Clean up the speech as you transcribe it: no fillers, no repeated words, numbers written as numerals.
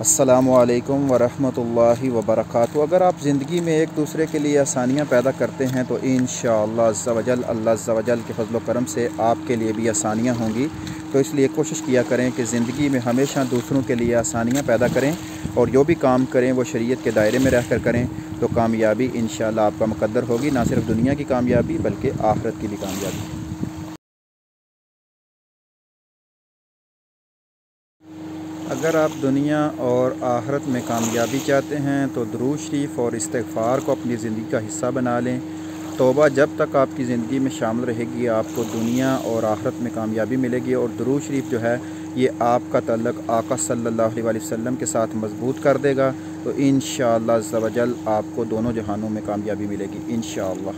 अस्सलामु अलैकुम वरहमतुल्लाहि वबरकातुहू। अगर आप ज़िंदगी में एक दूसरे के लिए आसानियाँ पैदा करते हैं तो इंशाअल्लाह अज़्ज़ा वजल अल्लाह अज़्ज़ा वजल के फज़ल व करम से आपके लिए भी आसानियाँ होंगी। तो इसलिए कोशिश किया करें कि ज़िंदगी में हमेशा दूसरों के लिए आसानियाँ पैदा करें और जो भी काम करें वो शरीयत के दायरे में रह कर करें, तो कामयाबी इंशाअल्लाह आपका मुक़द्दर होगी। ना सिर्फ दुनिया की कामयाबी बल्कि आखिरत की भी कामयाबी। अगर आप दुनिया और आखिरत में कामयाबी चाहते हैं तो दुरूद शरीफ और इस्तिग़फ़ार को अपनी ज़िंदगी का हिस्सा बना लें। तौबा जब तक आपकी ज़िंदगी में शामिल रहेगी आपको दुनिया और आखिरत में कामयाबी मिलेगी। और दुरूद शरीफ जो है ये आपका तअल्लुक़ आका सल्लल्लाहु अलैहि वसल्लम के साथ मज़बूत कर देगा। तो इंशाअल्लाह अज़्ज़ा वजल आपको दोनों जहानों में कामयाबी मिलेगी इंशाअल्लाह।